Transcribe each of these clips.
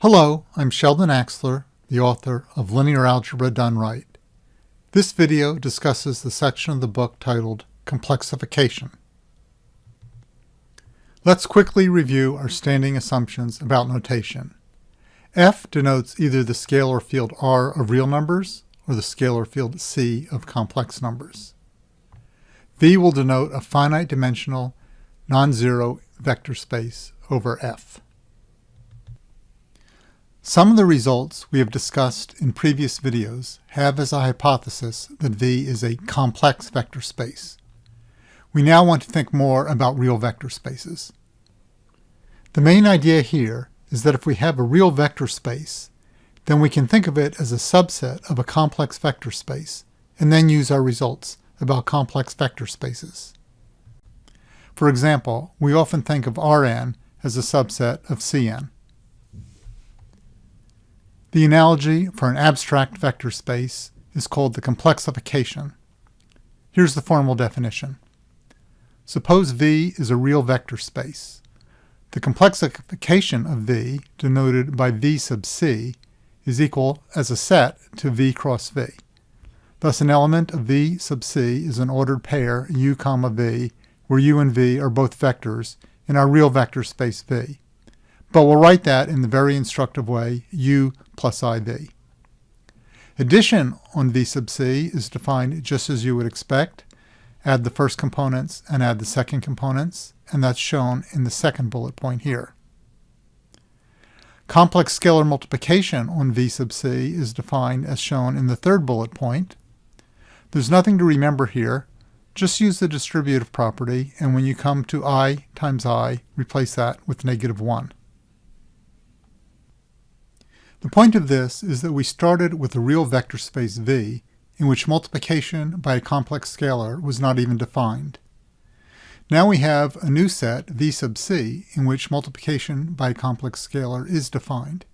Hello, I'm Sheldon Axler, the author of Linear Algebra Done Right. This video discusses the section of the book titled Complexification. Let's quickly review our standing assumptions about notation. F denotes either the scalar field R of real numbers or the scalar field C of complex numbers. V will denote a finite-dimensional, non-zero vector space over F. Some of the results we have discussed in previous videos have as a hypothesis that V is a complex vector space. We now want to think more about real vector spaces. The main idea here is that if we have a real vector space, then we can think of it as a subset of a complex vector space and then use our results about complex vector spaces. For example, we often think of Rn as a subset of Cn. The analogy for an abstract vector space is called the complexification. Here's the formal definition. Suppose V is a real vector space. The complexification of V, denoted by V sub C, is equal as a set to V cross V. Thus an element of V sub C is an ordered pair U, V, where U and V are both vectors in our real vector space V. But we'll write that in the very instructive way U plus IV. Addition on V sub C is defined just as you would expect. Add the first components and add the second components, and that's shown in the second bullet point here. Complex scalar multiplication on V sub C is defined as shown in the third bullet point. There's nothing to remember here. Just use the distributive property, and when you come to I times I, replace that with -1. The point of this is that we started with a real vector space V in which multiplication by a complex scalar was not even defined. Now we have a new set, V sub C, in which multiplication by a complex scalar is defined.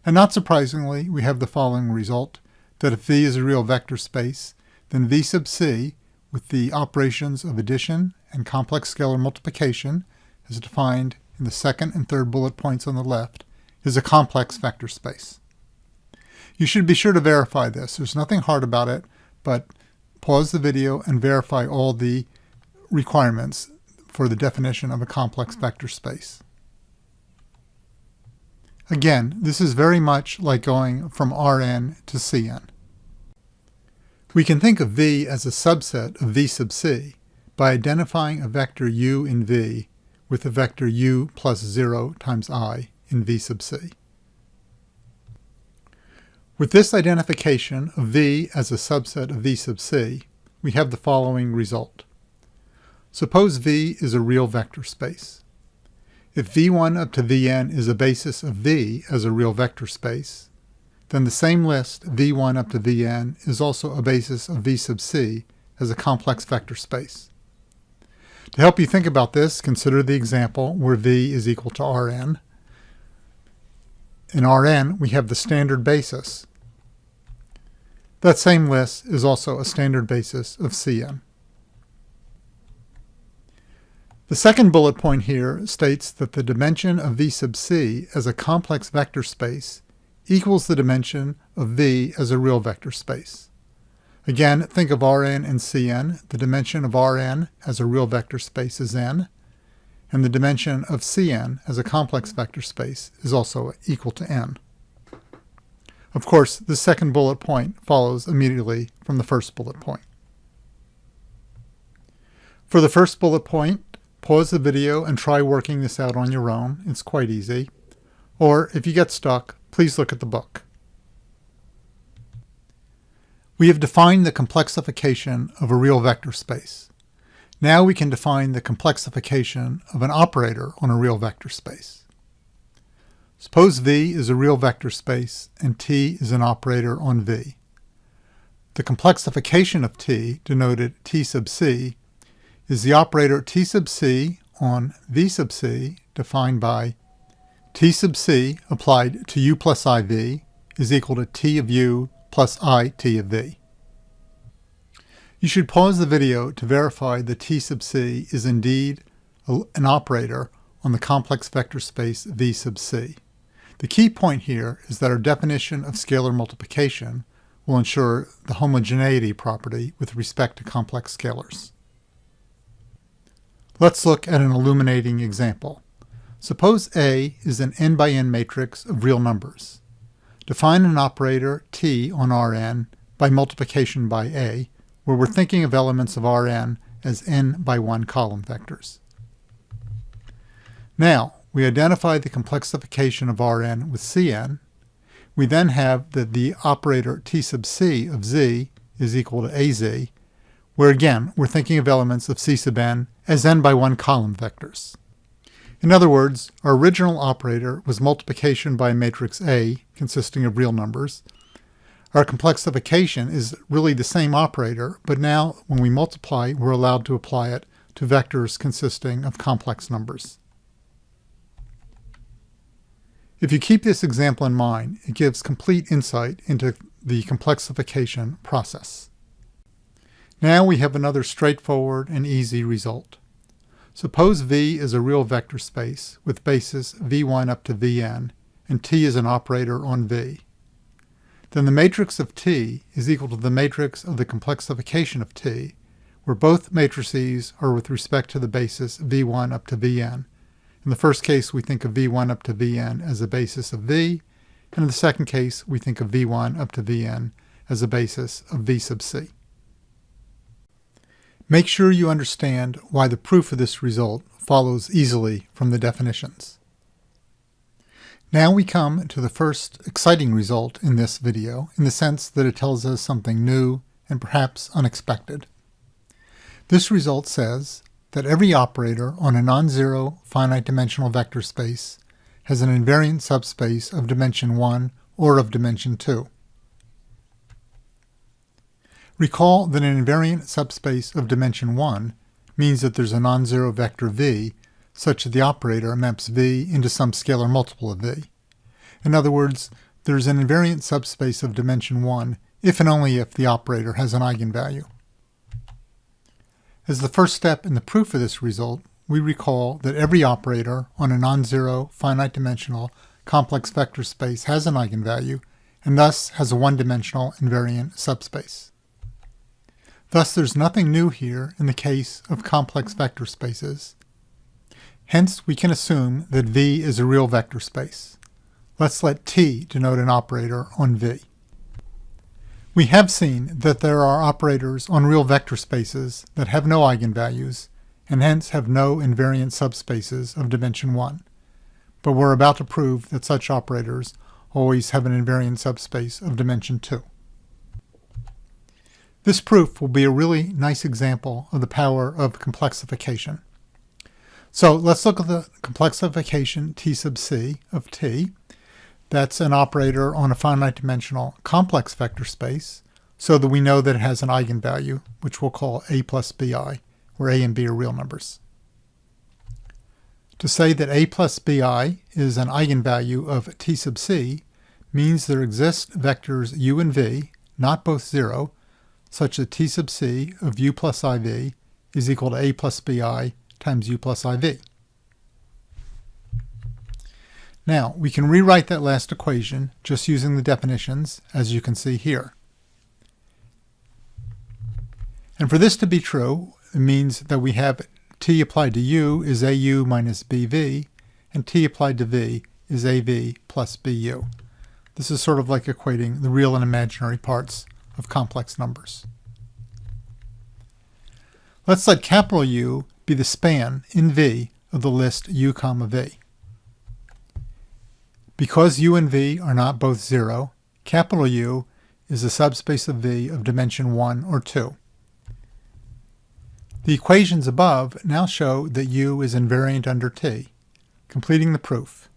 And not surprisingly, we have the following result, that if V is a real vector space, then V sub C, with the operations of addition and complex scalar multiplication, as defined in the second and third bullet points on the left, is a complex vector space. You should be sure to verify this. There's nothing hard about it, but pause the video and verify all the requirements for the definition of a complex vector space. Again, this is very much like going from Rn to Cn. We can think of V as a subset of V sub C by identifying a vector U in V with a vector U plus 0 times I in V sub C. With this identification of V as a subset of V sub C, we have the following result. Suppose V is a real vector space. If V1 up to Vn is a basis of V as a real vector space, then the same list V1 up to Vn is also a basis of V sub C as a complex vector space. To help you think about this, consider the example where V is equal to Rn. In Rn, we have the standard basis. That same list is also a standard basis of Cn. The second bullet point here states that the dimension of V sub C as a complex vector space equals the dimension of V as a real vector space. Again, think of Rn and Cn. The dimension of Rn as a real vector space is n, and the dimension of Cn as a complex vector space is also equal to n. Of course, the second bullet point follows immediately from the first bullet point. For the first bullet point, pause the video and try working this out on your own. It's quite easy. Or if you get stuck, please look at the book. We have defined the complexification of a real vector space. Now we can define the complexification of an operator on a real vector space. Suppose V is a real vector space and T is an operator on V. The complexification of T, denoted T sub C, is the operator T sub C on V sub C, defined by T sub C applied to U plus IV is equal to T of U plus IT of V. You should pause the video to verify that T sub C is indeed an operator on the complex vector space V sub C. The key point here is that our definition of scalar multiplication will ensure the homogeneity property with respect to complex scalars. Let's look at an illuminating example. Suppose A is an n by n matrix of real numbers. Define an operator T on Rn by multiplication by A, where we're thinking of elements of Rn as n by 1 column vectors. Now, we identify the complexification of Rn with Cn. We then have that the operator T sub c of z is equal to Az, where again, we're thinking of elements of C sub n as n by 1 column vectors. In other words, our original operator was multiplication by a matrix A consisting of real numbers. Our complexification is really the same operator, but now when we multiply, we're allowed to apply it to vectors consisting of complex numbers. If you keep this example in mind, it gives complete insight into the complexification process. Now we have another straightforward and easy result. Suppose V is a real vector space with basis v1 up to vn, and T is an operator on V. Then the matrix of T is equal to the matrix of the complexification of T, where both matrices are with respect to the basis v1 up to vn. In the first case, we think of v1 up to vn as a basis of V, and in the second case, we think of v1 up to vn as a basis of v sub c. Make sure you understand why the proof of this result follows easily from the definitions. Now we come to the first exciting result in this video, in the sense that it tells us something new and perhaps unexpected. This result says that every operator on a non-zero finite-dimensional vector space has an invariant subspace of dimension 1 or of dimension 2. Recall that an invariant subspace of dimension 1 means that there's a non-zero vector v such that the operator maps v into some scalar multiple of v. In other words, there's an invariant subspace of dimension 1 if and only if the operator has an eigenvalue. As the first step in the proof of this result, we recall that every operator on a non-zero finite-dimensional complex vector space has an eigenvalue and thus has a one-dimensional invariant subspace. Thus, there's nothing new here in the case of complex vector spaces. Hence, we can assume that V is a real vector space. Let's let T denote an operator on V. We have seen that there are operators on real vector spaces that have no eigenvalues and hence have no invariant subspaces of dimension 1. But we're about to prove that such operators always have an invariant subspace of dimension 2. This proof will be a really nice example of the power of complexification. So let's look at the complexification T sub c of T. That's an operator on a finite-dimensional complex vector space, so that we know that it has an eigenvalue, which we'll call a plus bi, where a and b are real numbers. To say that a plus bi is an eigenvalue of T sub c means there exist vectors u and v, not both zero, such that T sub c of u plus iv is equal to a plus bi times u plus iv. Now, we can rewrite that last equation just using the definitions, as you can see here. And for this to be true, it means that we have t applied to u is au minus bv, and t applied to v is av plus bu. This is sort of like equating the real and imaginary parts of complex numbers. Let's let capital U be the span in V of the list u comma v. Because u and v are not both 0, capital U is a subspace of V of dimension 1 or 2. The equations above now show that U is invariant under T, completing the proof.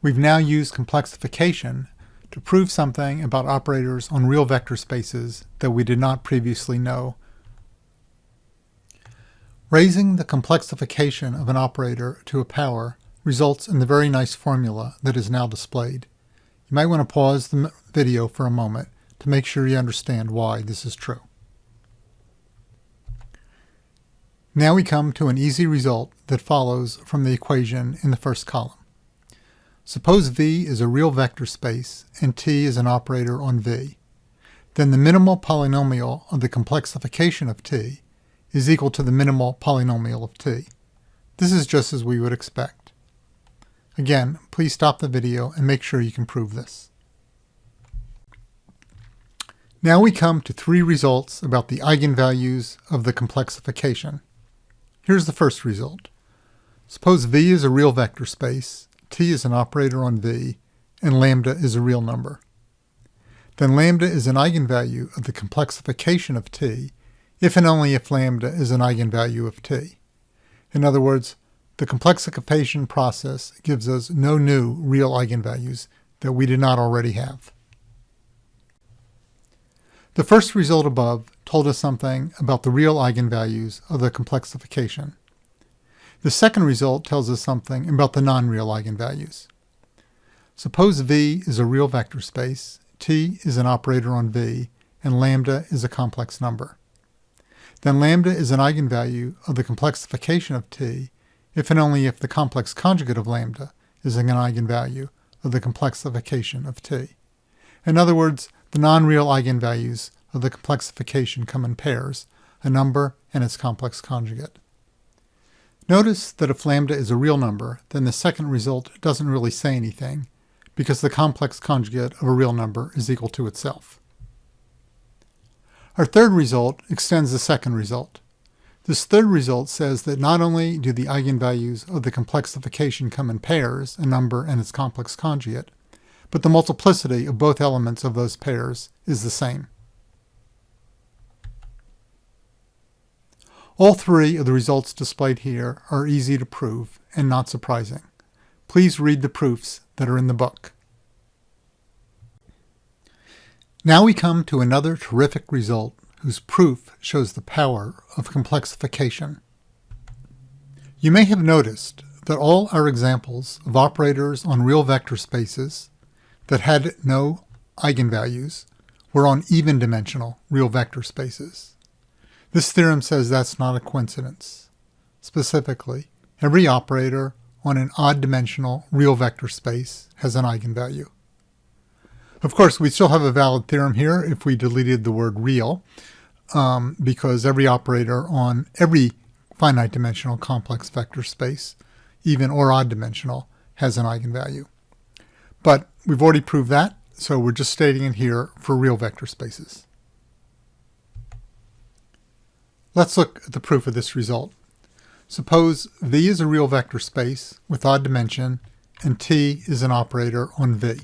We've now used complexification to prove something about operators on real vector spaces that we did not previously know. Raising the complexification of an operator to a power results in the very nice formula that is now displayed. You might want to pause the video for a moment to make sure you understand why this is true. Now we come to an easy result that follows from the equation in the first column. Suppose V is a real vector space and T is an operator on V. Then the minimal polynomial of the complexification of T is equal to the minimal polynomial of T. This is just as we would expect. Again, please stop the video and make sure you can prove this. Now we come to 3 results about the eigenvalues of the complexification. Here's the first result. Suppose V is a real vector space, T is an operator on V, and lambda is a real number. Then lambda is an eigenvalue of the complexification of T if and only if lambda is an eigenvalue of T. In other words, the complexification process gives us no new real eigenvalues that we did not already have. The first result above told us something about the real eigenvalues of the complexification. The second result tells us something about the non-real eigenvalues. Suppose V is a real vector space, T is an operator on V, and lambda is a complex number. Then lambda is an eigenvalue of the complexification of T if and only if the complex conjugate of lambda is an eigenvalue of the complexification of T. In other words, the non-real eigenvalues of the complexification come in pairs, a number and its complex conjugate. Notice that if lambda is a real number, then the second result doesn't really say anything, because the complex conjugate of a real number is equal to itself. Our third result extends the second result. This third result says that not only do the eigenvalues of the complexification come in pairs, a number and its complex conjugate, but the multiplicity of both elements of those pairs is the same. All 3 of the results displayed here are easy to prove and not surprising. Please read the proofs that are in the book. Now we come to another terrific result whose proof shows the power of complexification. You may have noticed that all our examples of operators on real vector spaces that had no eigenvalues were on even-dimensional real vector spaces. This theorem says that's not a coincidence. Specifically, every operator on an odd-dimensional real vector space has an eigenvalue. Of course, we still have a valid theorem here if we deleted the word real, because every operator on every finite-dimensional complex vector space, even or odd-dimensional, has an eigenvalue. But we've already proved that, so we're just stating it here for real vector spaces. Let's look at the proof of this result. Suppose V is a real vector space with odd dimension and T is an operator on V.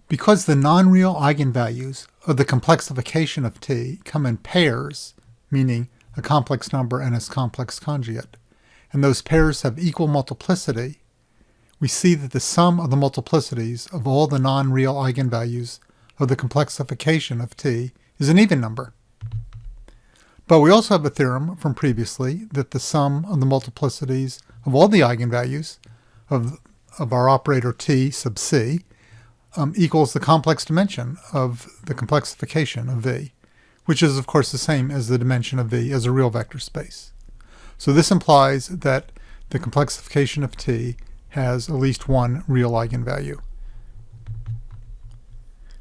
Because the non-real eigenvalues of the complexification of T come in pairs, meaning a complex number and its complex conjugate, and those pairs have equal multiplicity, we see that the sum of the multiplicities of all the non-real eigenvalues of the complexification of T is an even number. But we also have a theorem from previously that the sum of the multiplicities of all the eigenvalues of our operator T sub C equals the complex dimension of the complexification of V, which is of course the same as the dimension of V as a real vector space. So this implies that the complexification of T has at least one real eigenvalue.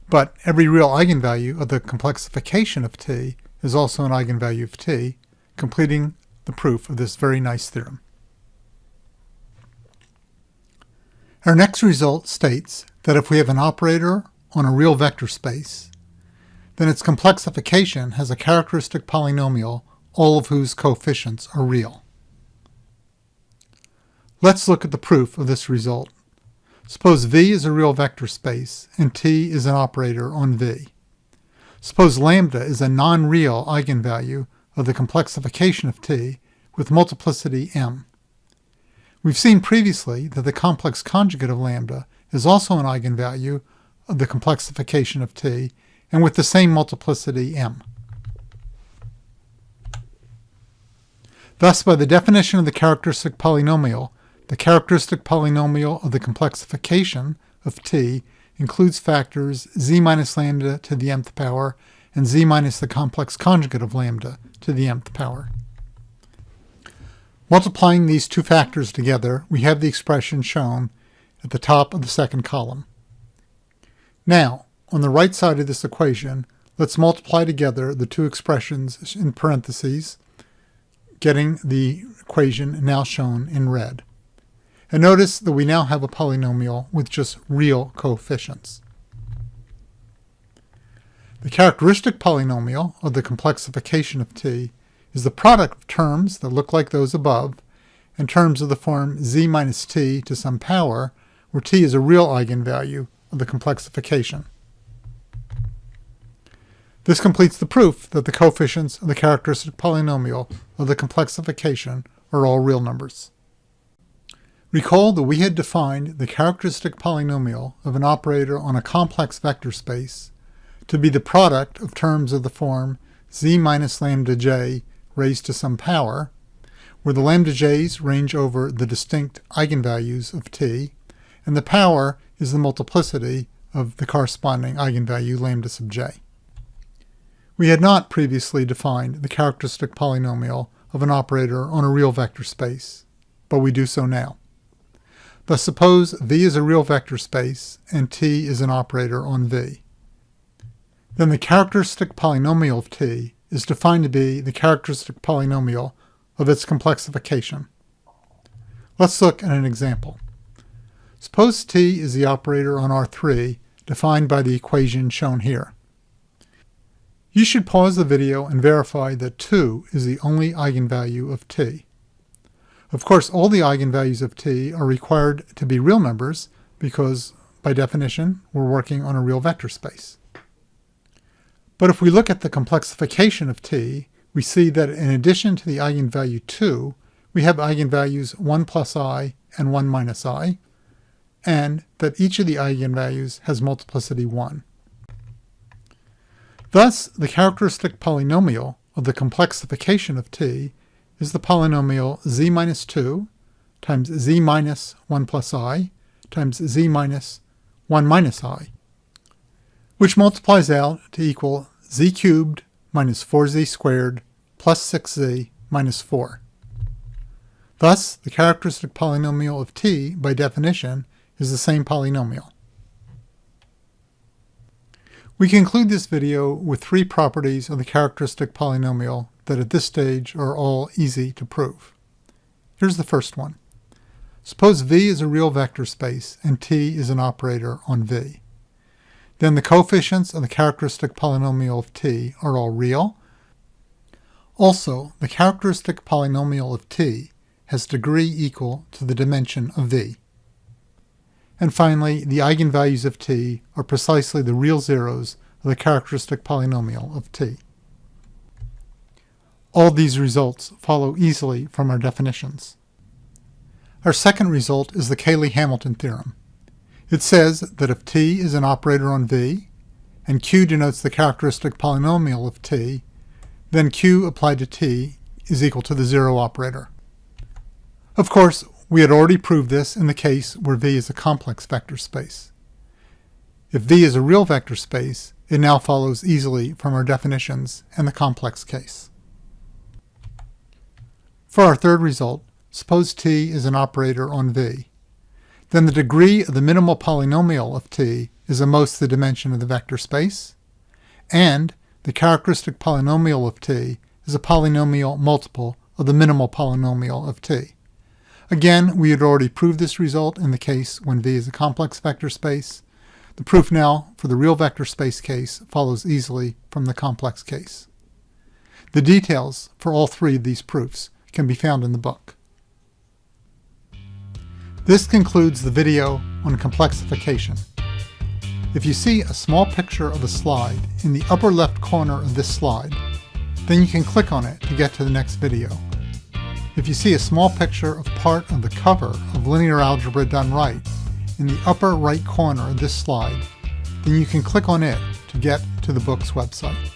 But every real eigenvalue of the complexification of T is also an eigenvalue of T, completing the proof of this very nice theorem. Our next result states that if we have an operator on a real vector space, then its complexification has a characteristic polynomial, all of whose coefficients are real. Let's look at the proof of this result. Suppose V is a real vector space and T is an operator on V. Suppose lambda is a non-real eigenvalue of the complexification of T with multiplicity m. We've seen previously that the complex conjugate of lambda is also an eigenvalue of the complexification of T and with the same multiplicity m. Thus, by the definition of the characteristic polynomial of the complexification of T includes factors z minus lambda to the mth power and z minus the complex conjugate of lambda to the mth power. Multiplying these two factors together, we have the expression shown at the top of the second column. Now, on the right side of this equation, let's multiply together the two expressions in parentheses, getting the equation now shown in red. And notice that we now have a polynomial with just real coefficients. The characteristic polynomial, or the complexification of t, is the product of terms that look like those above, and terms of the form z minus t to some power, where t is a real eigenvalue of the complexification. This completes the proof that the coefficients of the characteristic polynomial of the complexification are all real numbers. Recall that we had defined the characteristic polynomial of an operator on a complex vector space to be the product of terms of the form z minus lambda j raised to some power, where the lambda j's range over the distinct eigenvalues of t, and the power is the multiplicity of the corresponding eigenvalue lambda sub j. We had not previously defined the characteristic polynomial of an operator on a real vector space, but we do so now. Thus suppose V is a real vector space and t is an operator on V. Then the characteristic polynomial of t is defined to be the characteristic polynomial of its complexification. Let's look at an example. Suppose t is the operator on R3 defined by the equation shown here. You should pause the video and verify that 2 is the only eigenvalue of t. Of course, all the eigenvalues of t are required to be real numbers because, by definition, we're working on a real vector space. But if we look at the complexification of t, we see that in addition to the eigenvalue 2, we have eigenvalues 1 plus I and 1 minus I, and that each of the eigenvalues has multiplicity 1. Thus, the characteristic polynomial of the complexification of t is the polynomial z minus 2 times z minus 1 plus I times z minus 1 minus I, which multiplies out to equal z cubed minus 4z squared plus 6z minus 4. Thus, the characteristic polynomial of t, by definition, is the same polynomial. We conclude this video with 3 properties of the characteristic polynomial that at this stage are all easy to prove. Here's the first one. Suppose V is a real vector space and t is an operator on V. Then the coefficients of the characteristic polynomial of t are all real. Also, the characteristic polynomial of t has degree equal to the dimension of V. And finally, the eigenvalues of t are precisely the real zeros of the characteristic polynomial of t. All these results follow easily from our definitions. Our second result is the Cayley-Hamilton theorem. It says that if t is an operator on V, and q denotes the characteristic polynomial of t, then q applied to t is equal to the zero operator. Of course, we had already proved this in the case where V is a complex vector space. If V is a real vector space, it now follows easily from our definitions and the complex case. For our third result, suppose t is an operator on V. Then the degree of the minimal polynomial of t is at most the dimension of the vector space, and the characteristic polynomial of t is a polynomial multiple of the minimal polynomial of t. Again, we had already proved this result in the case when V is a complex vector space. The proof now for the real vector space case follows easily from the complex case. The details for all 3 of these proofs can be found in the book. This concludes the video on complexification. If you see a small picture of a slide in the upper left corner of this slide, then you can click on it to get to the next video. If you see a small picture of part of the cover of Linear Algebra Done Right in the upper right corner of this slide, then you can click on it to get to the book's website.